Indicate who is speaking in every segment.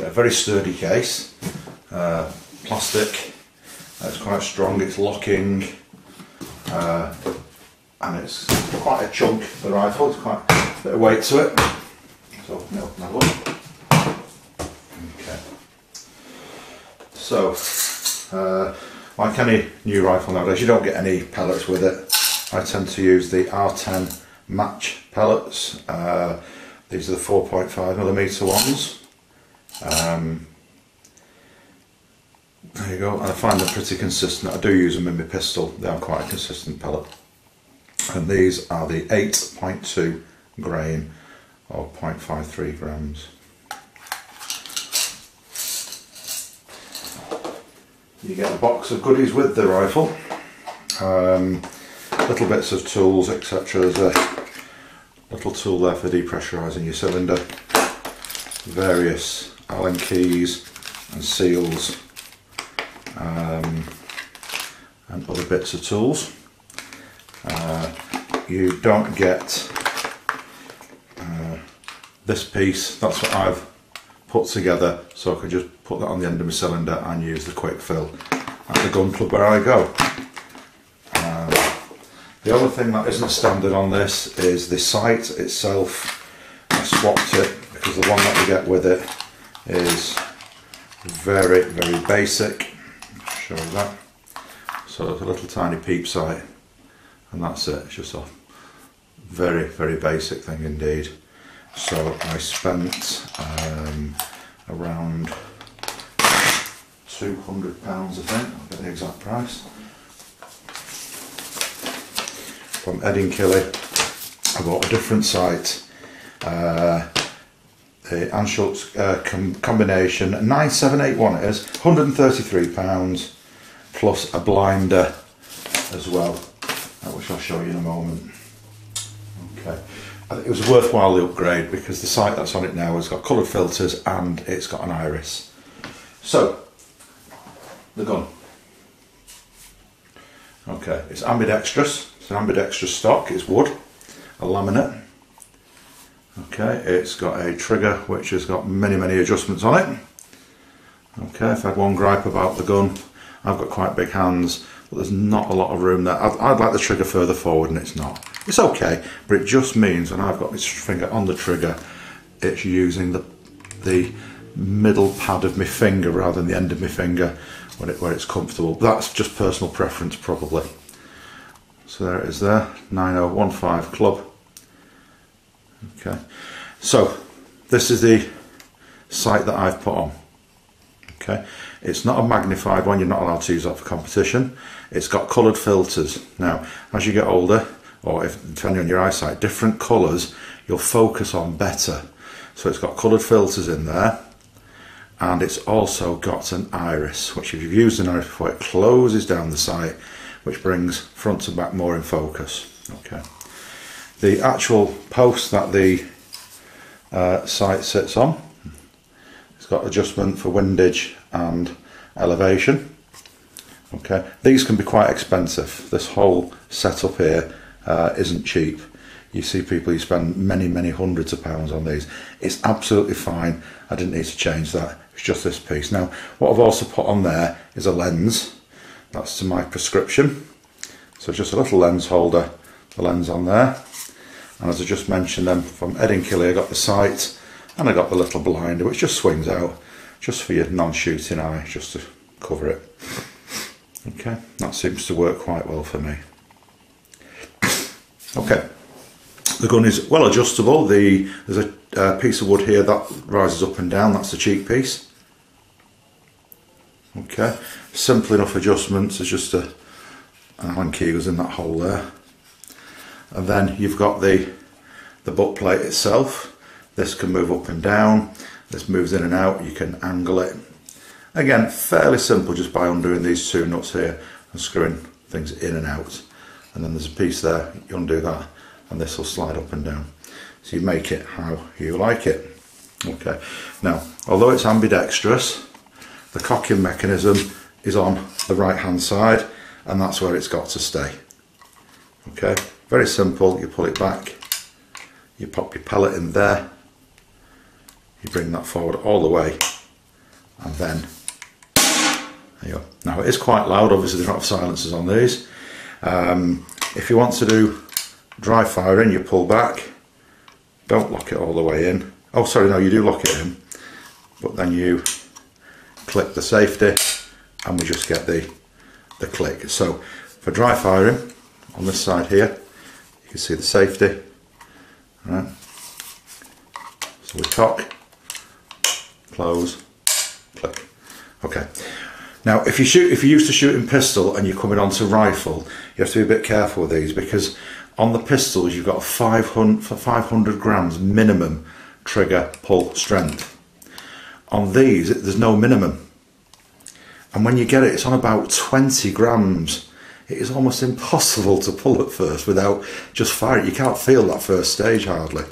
Speaker 1: get a very sturdy case, plastic, it's quite strong, it's locking, and it's quite a chunk, the rifle, it's quite a bit of weight to it. So open it up. Okay. So, like any new rifle nowadays, you don't get any pellets with it. I tend to use the R10 match pellets. These are the 4.5mm ones. There you go, and I find them pretty consistent. I do use them in my pistol, they are quite a consistent pellet. And these are the 8.2 grain or 0.53 grams. You get a box of goodies with the rifle, little bits of tools, etc. There's a little tool there for depressurising your cylinder, various Allen keys and seals, and other bits of tools. You don't get this piece, that's what I've put together so I can just put that on the end of my cylinder and use the quick fill at the gun club where I go. The other thing that isn't standard on this is the sight itself. I swapped it because the one that you get with it is very, very basic. I'll show you that. So it's a little tiny peep sight and that's it. It's just a very, very basic thing indeed. So I spent around £200, I think. I'll get the exact price. From Edinkelly, I bought a different sight. The Anschutz combination 9781 it is, £133 plus a blinder as well, which I'll show you in a moment. Okay. It was a worthwhile upgrade because the sight that's on it now has got coloured filters and it's got an iris. So, the gun. Okay, it's ambidextrous. It's an ambidextrous stock. It's wood, a laminate. Okay, it's got a trigger which has got many, many adjustments on it. Okay, if I had one gripe about the gun, I've got quite big hands, but there's not a lot of room there. I'd like the trigger further forward and it's not. It's okay, but it just means when I've got my finger on the trigger, it's using the middle pad of my finger rather than the end of my finger where it's comfortable. That's just personal preference probably. So there it is there, 9015 Club. Okay, so this is the sight that I've put on. Okay, it's not a magnified one, you're not allowed to use that for competition. It's got coloured filters. Now, as you get older, or depending on your eyesight, different colours you'll focus on better. So it's got coloured filters in there, and it's also got an iris, which if you've used an iris before, it closes down the sight, which brings front to back more in focus. Okay. The actual post that the sight sits on, it's got adjustment for windage and elevation. Okay, these can be quite expensive. This whole setup here isn't cheap. You see people who spend many, many hundreds of pounds on these. It's absolutely fine. I didn't need to change that. It's just this piece. Now, what I've also put on there is a lens. That's to my prescription. So just a little lens holder, the lens on there. And as I just mentioned then, from Edinkelly I got the sight and I got the little blinder which just swings out just for your non-shooting eye, just to cover it. Okay, that seems to work quite well for me. Okay, the gun is well adjustable. There's a piece of wood here that rises up and down, that's the cheek piece. Okay, simple enough adjustments, there's just an Allen key goes in that hole there. And then you've got the butt plate itself. This can move up and down, this moves in and out, you can angle it. Again, fairly simple just by undoing these two nuts here and screwing things in and out. And then there's a piece there, you undo that and this will slide up and down. So you make it how you like it. Okay, now although it's ambidextrous, the cocking mechanism is on the right hand side and that's where it's got to stay. Okay, very simple, you pull it back, you pop your pellet in there, you bring that forward all the way and then there you go. Now it is quite loud, obviously they don't have silencers on these. If you want to do dry firing, you pull back, don't lock it all the way in. Oh sorry, no, you do lock it in, but then you click the safety and we just get the click. So for dry firing, on this side here, you can see the safety, right? So we cock, close, click. Okay. Now, if you're used to shooting pistol and you're coming onto rifle, you have to be a bit careful with these, because on the pistols you've got 500 grams minimum trigger pull strength. On these, there's no minimum, and when you get it, it's on about 20 grams. It is almost impossible to pull at first without just firing. You can't feel that first stage hardly.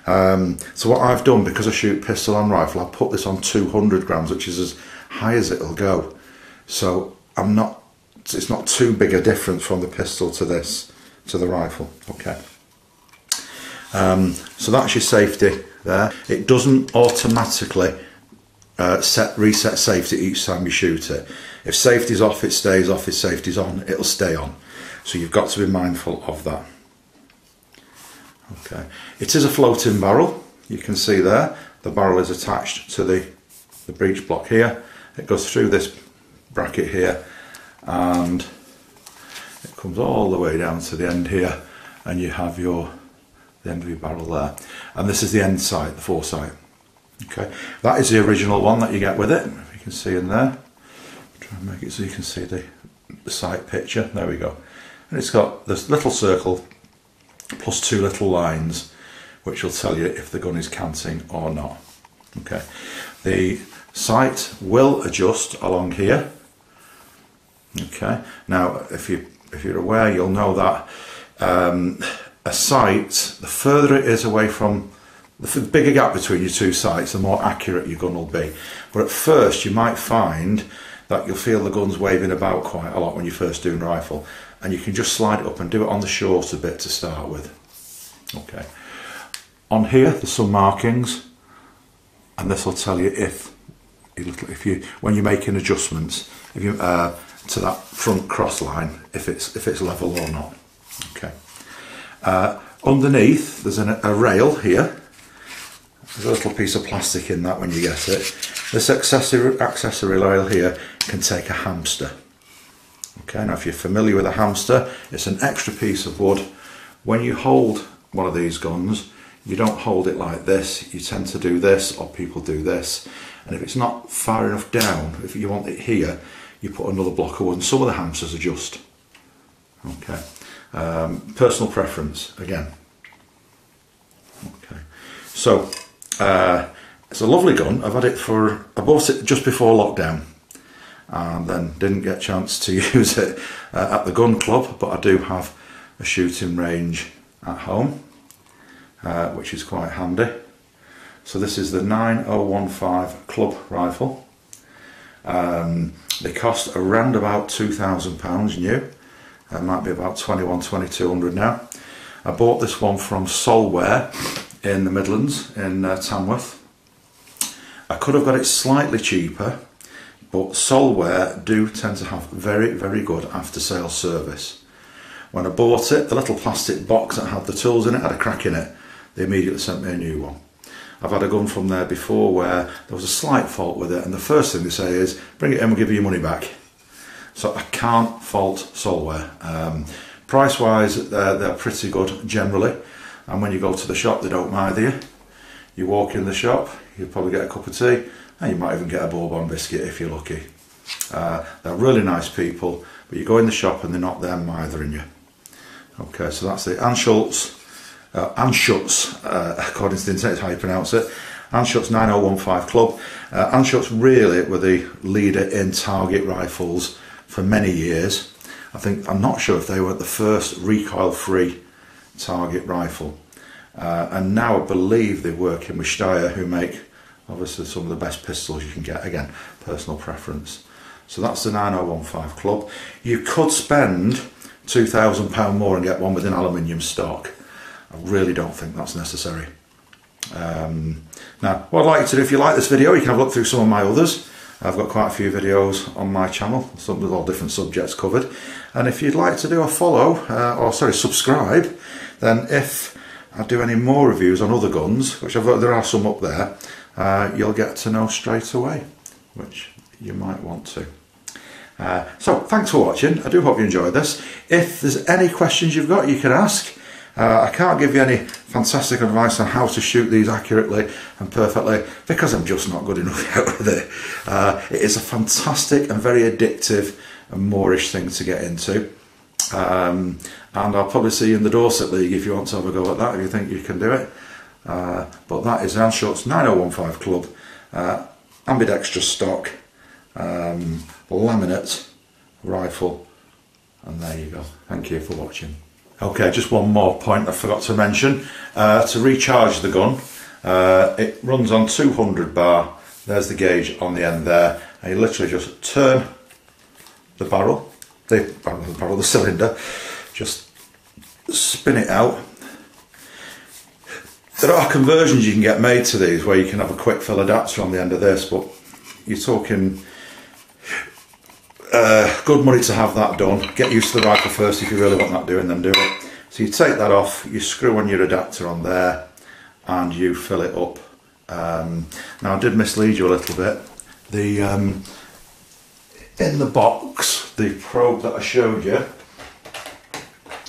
Speaker 1: So what I've done, because I shoot pistol and rifle, I put this on 200 grams, which is as high as it'll go. So it's not too big a difference from the pistol to this, to the rifle. Okay. So that's your safety there. It doesn't automatically reset safety each time you shoot it. If safety's off, it stays off. If safety's on, it'll stay on. So you've got to be mindful of that. Okay. It is a floating barrel. You can see there, the barrel is attached to the breech block here. It goes through this bracket here and it comes all the way down to the end here, and you have the end of your barrel there. And this is the end sight, the foresight. Okay, that is the original one that you get with it. If you can see in there, try and make it so you can see the sight picture. There we go. And it's got this little circle plus two little lines, which will tell you if the gun is canting or not. Okay, the sight will adjust along here. Okay, now if you're aware, you'll know that a sight, the further it is away from, the bigger gap between your two sights, the more accurate your gun will be. But at first you might find that you'll feel the gun's waving about quite a lot when you're first doing rifle, and you can just slide it up and do it on the shorter bit to start with. Okay, on here there's some markings, and this will tell you when you're making adjustments, if you to that front cross line, if it's level or not. Okay. Underneath there's a rail here. There's a little piece of plastic in that when you get it. This accessory rail here can take a hamster. Okay, now if you're familiar with a hamster, it's an extra piece of wood. When you hold one of these guns, you don't hold it like this. You tend to do this, or people do this. And if it's not far enough down, if you want it here, you put another block of wood, and some of the hamsters adjust. Okay, personal preference again. Okay, so it's a lovely gun. I bought it just before lockdown, and then didn't get a chance to use it at the gun club, but I do have a shooting range at home, which is quite handy. So this is the 9015 club rifle. They cost around about £2,000 new. It might be about 2200 now. I bought this one from Solware in the Midlands, in Tamworth. I could have got it slightly cheaper, but Solware do tend to have very, very good after-sales service. When I bought it, the little plastic box that had the tools in it had a crack in it. They immediately sent me a new one. I've had a gun from there before where there was a slight fault with it, and the first thing they say is, bring it in, we'll give you your money back. So I can't fault Solware. Price wise, they're pretty good generally, and when you go to the shop they don't mind you. You walk in the shop, you'll probably get a cup of tea, and you might even get a bourbon biscuit if you're lucky. They're really nice people, but you go in the shop and they're not there mithering you. Okay, so that's the Anschutz, according to the internet, is how you pronounce it. Anschutz 9015 Club. Anschutz really were the leader in target rifles for many years. I'm not sure if they were the first recoil-free target rifle. And now I believe they're working with Steyr, who make obviously some of the best pistols you can get. Again, personal preference. So that's the 9015 Club. You could spend £2,000 more and get one with an aluminium stock. I really don't think that's necessary. Now, what I'd like you to do, if you like this video, you can have a look through some of my others. I've got quite a few videos on my channel, some with all different subjects covered. And if you'd like to do a follow, subscribe, then if I do any more reviews on other guns, which there are some up there, you'll get to know straight away, which you might want to. So, thanks for watching. I do hope you enjoyed this. If there's any questions you've got, you can ask. I can't give you any fantastic advice on how to shoot these accurately and perfectly because I'm just not good enough out with it. It is a fantastic and very addictive and moreish thing to get into. And I'll probably see you in the Dorset League if you want to have a go at that, if you think you can do it. But that is Hans Schutz 9015 Club, ambidextrous stock, laminate rifle, and there you go. Thank you for watching. Okay, just one more point I forgot to mention. To recharge the gun, it runs on 200 bar. There's the gauge on the end there, and you literally just turn the barrel, the cylinder, just spin it out. There are conversions you can get made to these where you can have a quick fill adapter on the end of this, but you're talking good money to have that done. Get used to the rifle first if you really want that doing, then do it. So you take that off, you screw on your adapter on there, and you fill it up. Now I did mislead you a little bit. The in the box, the probe that I showed you,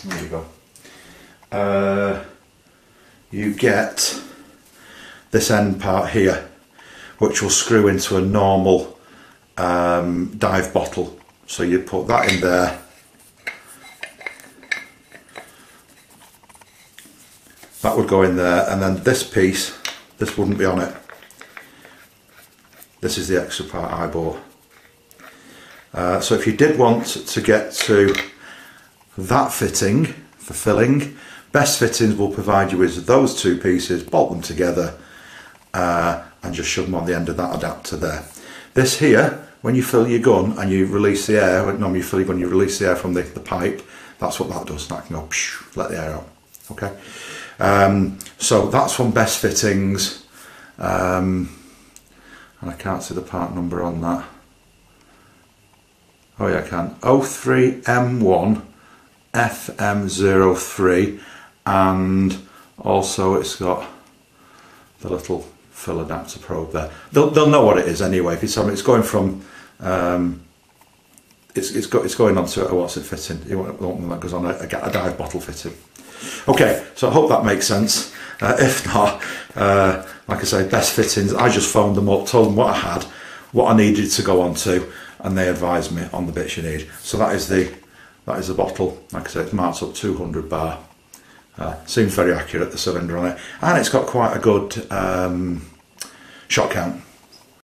Speaker 1: there you go. You get this end part here, which will screw into a normal dive bottle. So you put that in there, that would go in there, and then this piece, this wouldn't be on it. This is the extra part I bought. So if you did want to get to that fitting for filling, Best Fittings will provide you with those two pieces, bolt them together, and just shove them on the end of that adapter there. This here, when you fill your gun and you release the air, normally you fill your gun, you release the air from the pipe, that's what that does. That can go, let the air out. Okay. So that's from Best Fittings, and I can't see the part number on that. Oh yeah, I can. 03M1 FM03, and also it's got the little fill adapter probe there. They'll know what it is anyway. If you tell me it's going from, it's going onto what's it fitting? You want one that goes on a dive bottle fitting. Okay, so I hope that makes sense. If not, like I say, Best Fittings, I just phoned them up, told them what I had, what I needed to go on to, and they advised me on the bits you need. So that is the bottle. Like I say, it's marked up 200 bar. Seems very accurate, the cylinder on it, and it's got quite a good shot count.